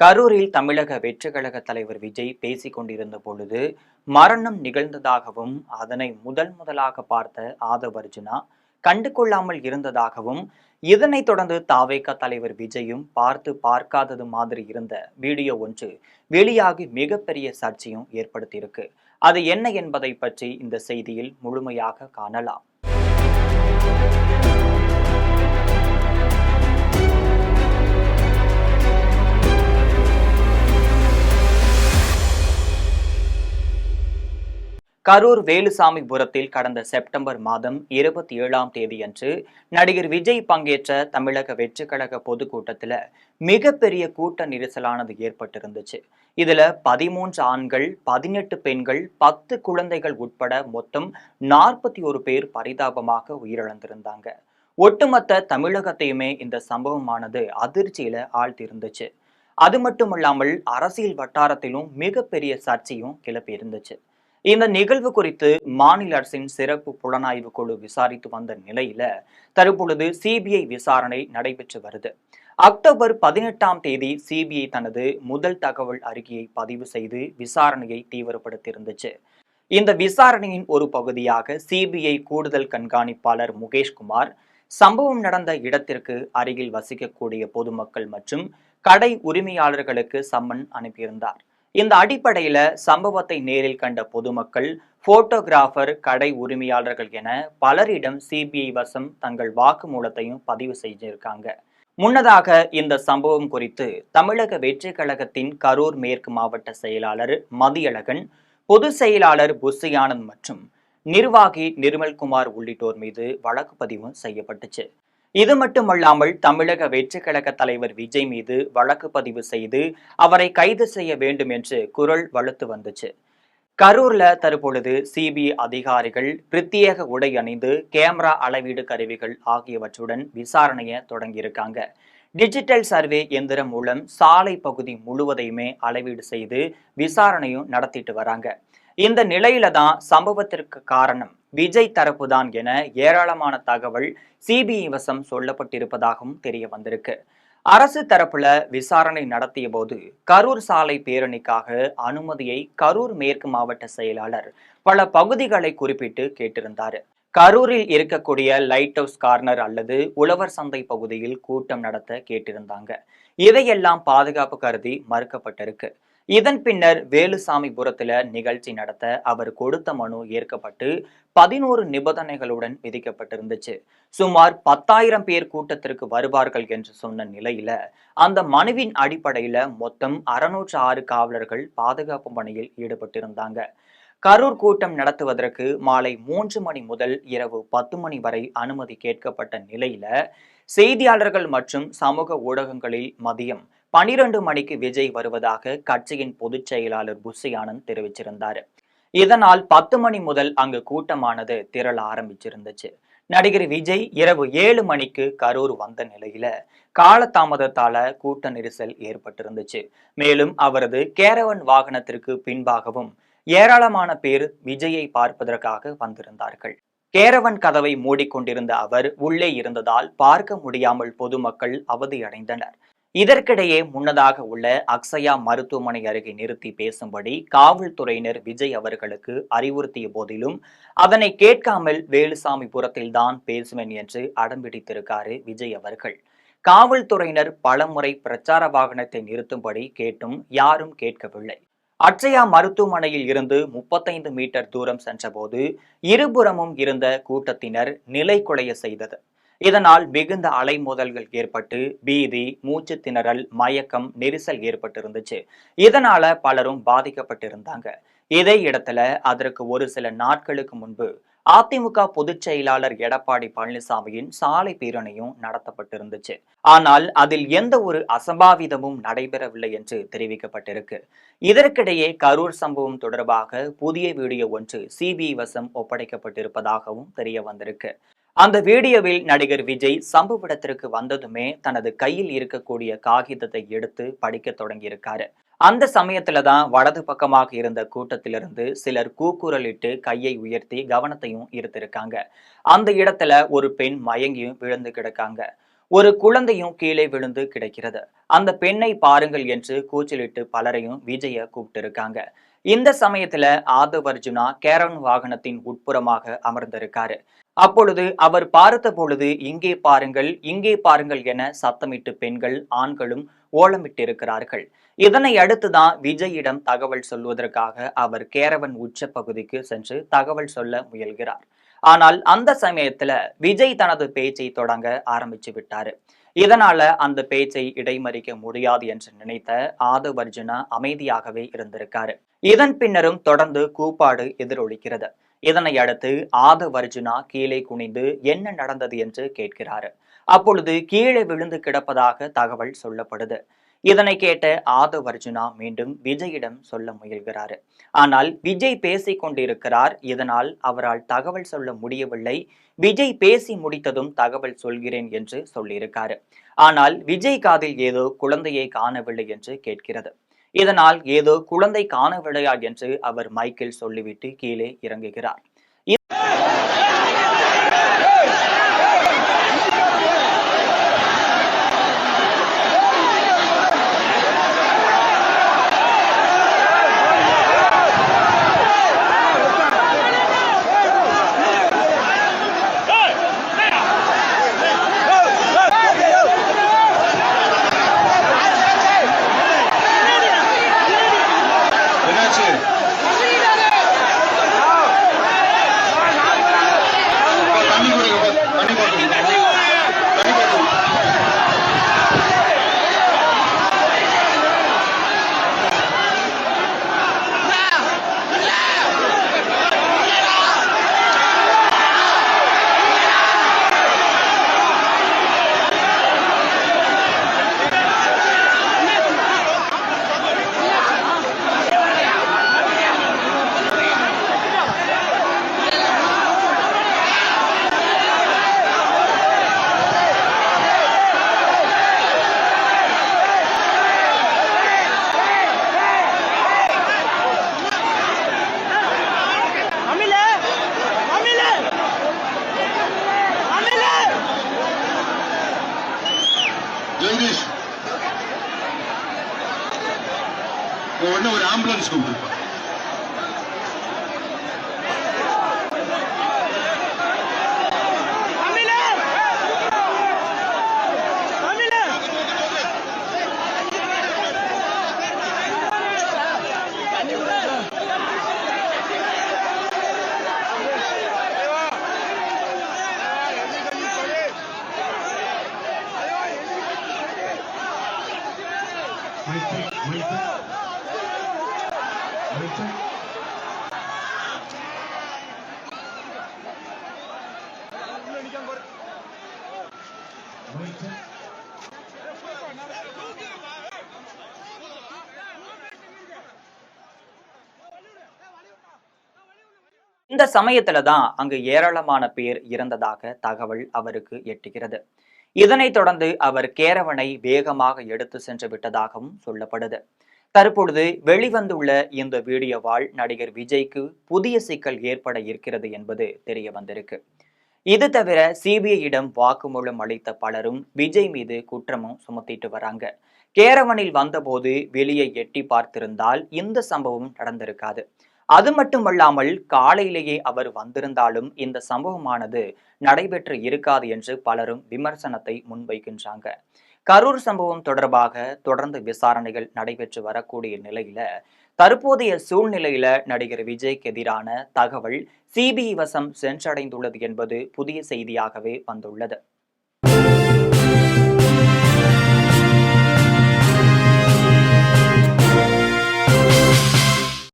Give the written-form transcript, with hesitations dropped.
கரூரில் தமிழக வெற்றிக் கழக தலைவர் விஜய் பேசிக் கொண்டிருந்த பொழுது மரணம் நிகழ்ந்ததாகவும் அதனை முதலாக பார்த்த ஆதவ் அர்ஜுனா கண்டுகொள்ளாமல் இருந்ததாகவும் இதனைத் தொடர்ந்து தாவேகா தலைவர் விஜயும் பார்க்காதது மாதிரி இருந்த வீடியோ ஒன்று வெளியாகி மிகப்பெரிய சர்ச்சையும் ஏற்படுத்தியிருக்கு. அது என்ன என்பதை பற்றி இந்த செய்தியில் முழுமையாக காணலாம். கரூர் வேலுசாமிபுரத்தில் கடந்த செப்டம்பர் மாதம் 27ஆம் தேதியன்று நடிகர் விஜய் பங்கேற்ற தமிழக வெற்றிக் கழக பொதுக்கூட்டத்தில் மிகப்பெரிய கூட்ட நெரிசலானது ஏற்பட்டிருந்துச்சு. இதுல 13 ஆண்கள், 18 பெண்கள், 10 குழந்தைகள் உட்பட மொத்தம் 41 பேர் பரிதாபமாக உயிரிழந்திருந்தாங்க. ஒட்டுமொத்த தமிழகத்தையுமே இந்த சம்பவமானது அதிர்ச்சியில ஆழ்த்திருந்துச்சு. அது மட்டுமல்லாமல் அரசியல் வட்டாரத்திலும் மிகப்பெரிய சர்ச்சையும் கிளப்பி இருந்துச்சு. இந்த நிகழ்வு குறித்து மாநில அரசின் சிறப்பு புலனாய்வு குழு விசாரித்து வந்த நிலையில தற்பொழுது சிபிஐ விசாரணை நடைபெற்று வருது. அக்டோபர் 18ஆம் தேதி சிபிஐ தனது முதல் தகவல் அறிக்கையை பதிவு செய்து விசாரணையை தீவிரப்படுத்தியிருந்துச்சு. இந்த விசாரணையின் ஒரு பகுதியாக சிபிஐ கூடுதல் கண்காணிப்பாளர் முகேஷ்குமார் சம்பவம் நடந்த இடத்திற்கு அருகில் வசிக்கக்கூடிய பொதுமக்கள் மற்றும் கடை உரிமையாளர்களுக்கு சம்மன் அனுப்பியிருந்தார். இந்த அடிப்படையில சம்பவத்தை நேரில் கண்ட பொதுமக்கள், போட்டோகிராஃபர், கடை உரிமையாளர்கள் என பலரிடம் சிபிஐ வசம் தங்கள் வாக்குமூலத்தையும் பதிவு செய்திருக்காங்க. முன்னதாக இந்த சம்பவம் குறித்து தமிழக வெற்றிக் கழகத்தின் கரூர் மேற்கு மாவட்ட செயலாளர் மதியழகன், பொதுச் செயலாளர் புஷி ஆனந்த் மற்றும் நிர்வாகி நிர்மல்குமார் உள்ளிட்டோர் மீது வழக்கு பதிவு செய்யப்பட்டுச்சு. இது மட்டுமல்லாமல் தமிழக வெற்றிக் கழக தலைவர் விஜய் மீது வழக்கு பதிவு செய்து அவரை கைது செய்ய வேண்டும் என்று குரல் வலுத்து வந்துச்சு. கரூர்ல தற்பொழுது சிபிஐ அதிகாரிகள் பிரத்யேக உடை அணிந்து கேமரா அளவீடு கருவிகள் ஆகியவற்றுடன் விசாரணையை தொடங்கியிருக்காங்க. டிஜிட்டல் சர்வே எந்திரம் மூலம் சாலை பகுதி முழுவதையுமே அளவீடு செய்து விசாரணையும் நடத்திட்டு வராங்க. இந்த நிலையில தான் சம்பவத்திற்கு காரணம் விஜய் தரப்புதான் என ஏராளமான தகவல் சிபிஐ வசம் சொல்லப்பட்டிருப்பதாகவும் தெரிய வந்திருக்கு. அரசு தரப்புல விசாரணை நடத்திய போது கரூர் சாலை பேரணிக்காக அனுமதியை கரூர் மேற்கு மாவட்ட செயலாளர் பல பகுதிகளை குறிப்பிட்டு கேட்டிருந்தாரு. கரூரில் இருக்கக்கூடிய லைட் ஹவுஸ் கார்னர் அல்லது உழவர் சந்தை பகுதியில் கூட்டம் நடத்த கேட்டிருந்தாங்க. இதையெல்லாம் பாதுகாப்பு கருதி மறுக்கப்பட்டிருக்கு. இதன் பின்னர் வேலுசாமிபுரத்துல நிகழ்ச்சி நடத்த அவர் கொடுத்த மனு ஏற்கப்பட்டு 11 நிபந்தனைகளுடன் விதிக்கப்பட்டிருந்துச்சு. சுமார் 10,000 பேர் கூட்டத்திற்கு வருவார்கள் என்று சொன்ன நிலையில அந்த மனுவின் அடிப்படையில மொத்தம் 606 காவலர்கள் பாதுகாப்பு பணியில் ஈடுபட்டிருந்தாங்க. கரூர் கூட்டம் நடத்துவதற்கு மாலை 3 மணி முதல் இரவு 10 மணி வரை அனுமதி கேட்கப்பட்ட நிலையில செய்தியாளர்கள் மற்றும் சமூக ஊடகங்களில் மதியம் 12 மணிக்கு விஜய் வருவதாக கட்சியின் பொதுச் செயலாளர் புஷி ஆனந்த் தெரிவிச்சிருந்தார். இதனால் 10 மணி முதல் அங்கு கூட்டமானது திரள ஆரம்பிச்சிருந்துச்சு. நடிகர் விஜய் இரவு 7 மணிக்கு கரூர் வந்த நிலையில காலதாமதத்தால கூட்ட நெரிசல் ஏற்பட்டிருந்துச்சு. மேலும் அவரது கேரவன் வாகனத்திற்கு பின்பாகவும் ஏராளமான பேர் விஜயை பார்ப்பதற்காக வந்திருந்தார்கள். கேரவன் கதவை மூடிக்கொண்டிருந்த அவர் உள்ளே இருந்ததால் பார்க்க முடியாமல் பொதுமக்கள் அவதியடைந்தனர். இதற்கிடையே முன்னதாக உள்ள அக்ஷயா மருத்துவமனை அருகே நிறுத்தி பேசும்படி காவல்துறையினர் விஜய் அவர்களுக்கு அறிவுறுத்திய போதிலும் அதனை கேட்காமல் வேலுசாமிபுரத்தில் தான் பேசுவேன் என்று அடம்பிடித்திருக்காரு விஜய் அவர்கள். காவல்துறையினர் பலமுறை பிரச்சார வாகனத்தை நிறுத்தும்படி கேட்டும் யாரும் கேட்கவில்லை. அக்ஷயா மருத்துவமனையில் இருந்து 35 மீட்டர் தூரம் சென்றபோது இருபுறமும் இருந்த கூட்டத்தினர் நிலை குலைய செய்தது. இதனால் மிகுந்த அலைமோதல்கள் ஏற்பட்டு பீதி, மூச்சு திணறல், மயக்கம், நெரிசல் ஏற்பட்டிருந்துச்சு. இதனால பலரும் பாதிக்கப்பட்டிருந்தாங்க. இதே இடத்துல அதற்கு ஒரு சில நாட்களுக்கு முன்பு அதிமுக பொதுச் செயலாளர் எடப்பாடி பழனிசாமியின் சாலை பேரணியும் நடத்தப்பட்டிருந்துச்சு. ஆனால் அதில் எந்த ஒரு அசம்பாவிதமும் நடைபெறவில்லை என்று தெரிவிக்கப்பட்டிருக்கு. இதற்கிடையே கரூர் சம்பவம் தொடர்பாக புதிய வீடியோ ஒன்று சிபிஐ வசம் ஒப்படைக்கப்பட்டிருப்பதாகவும் தெரிய வந்திருக்கு. அந்த வீடியோவில் நடிகர் விஜய் சம்பவ இடத்திற்கு வந்ததுமே தனது கையில் இருக்கக்கூடிய காகிதத்தை எடுத்து படிக்க தொடங்கியிருக்காரு. அந்த சமயத்துலதான் வலது பக்கமாக இருந்த கூட்டத்திலிருந்து சிலர் கூக்குரலிட்டு கையை உயர்த்தி கவனத்தையும் ஈர்த்திருக்காங்க. அந்த இடத்துல ஒரு பெண் மயங்கியும் விழுந்து கிடக்காங்க. ஒரு குழந்தையும் கீழே விழுந்து கிடக்கிறது. அந்த பெண்ணை பாருங்கள் என்று கூச்சலிட்டு பலரையும் விஜய கூப்பிட்டிருக்காங்க. இந்த சமயத்துல ஆதவ் அர்ஜுனா கேரவன் வாகனத்தின் உட்புறமாக அமர்ந்திருக்காரு. அப்பொழுது அவர் பார்த்த பொழுது இங்கே பாருங்கள், இங்கே பாருங்கள் என சத்தமிட்டு பெண்கள் ஆண்களும் ஓலமிட்டிருக்கிறார்கள். இதனை அடுத்துதான் விஜயிடம் தகவல் சொல்வதற்காக அவர் கேரவன் உச்ச பகுதிக்கு சென்று தகவல் சொல்ல முயல்கிறார். ஆனால் அந்த சமயத்துல விஜய் தனது பேச்சை தொடங்க ஆரம்பிச்சு விட்டாரு. இதனால அந்த பேச்சை இடைமறிக்க முடியாது என்று நினைத்த ஆதவ் அர்ஜுனா அமைதியாகவே இருந்திருக்காரு. இதன் பின்னரும் தொடர்ந்து கூப்பாடு எதிரொலிக்கிறது. இதனை அடுத்து ஆதவ் அர்ஜுனா கீழே குனிந்து என்ன நடந்தது என்று கேட்கிறாரு. அப்பொழுது கீழே விழுந்து கிடப்பதாக தகவல் சொல்லப்படுது. இதனை கேட்ட ஆதவ் அர்ஜுனா மீண்டும் விஜயிடம் சொல்ல முயல்கிறாரு. ஆனால் விஜய் பேசிக் கொண்டிருக்கிறார். இதனால் அவரால் தகவல் சொல்ல முடியவில்லை. விஜய் பேசி முடித்ததும் தகவல் சொல்கிறேன் என்று சொல்லியிருக்காரு. ஆனால் விஜய் காதில் ஏதோ குழந்தையை காணவில்லை என்று கேட்கிறது. இதனால் ஏதோ குழந்தை காணவில்லையா என்று அவர் மைக்கில் சொல்லிவிட்டு கீழே இறங்குகிறார். ஜெகதீஷ் உடனே ஒரு ஆம்புலன்ஸ் கூப்பிட்டு இந்த சமயத்துலதான் அங்கு ஏராளமான பேர் இறந்ததாக தகவல் அவருக்கு எட்டுகிறது. இதனைத் தொடர்ந்து அவர் கேரவனை வேகமாக எடுத்து சென்று விட்டதாகவும் சொல்லப்படுது. தற்பொழுது வெளிவந்துள்ள இந்த வீடியோவால் நடிகர் விஜய்க்கு புதிய சிக்கல் ஏற்பட இருக்கிறது என்பது தெரிய வந்திருக்கு. இது தவிர சிபிஐயிடம் வாக்குமூலம் அளித்த பலரும் விஜய் மீது குற்றமும் சுமத்திட்டு வராங்க. கேரவனில் வந்தபோது வெளியே எட்டி பார்த்திருந்தால் இந்த சம்பவம் நடந்திருக்காது. அது மட்டுமல்லாமல் காலையிலேயே அவர் வந்திருந்தாலும் இந்த சம்பவமானது நடைபெற்று இருக்காது என்று பலரும் விமர்சனத்தை முன்வைக்கின்றாங்க. கரூர் சம்பவம் தொடர்பாக தொடர்ந்து விசாரணைகள் நடைபெற்று வரக்கூடிய நிலையில தற்போதைய சூழ்நிலையில நடிகர் விஜய்க்கு எதிரான தகவல் சிபிஐ வசம் சென்றடைந்துள்ளது என்பது புதிய செய்தியாகவே வந்துள்ளது.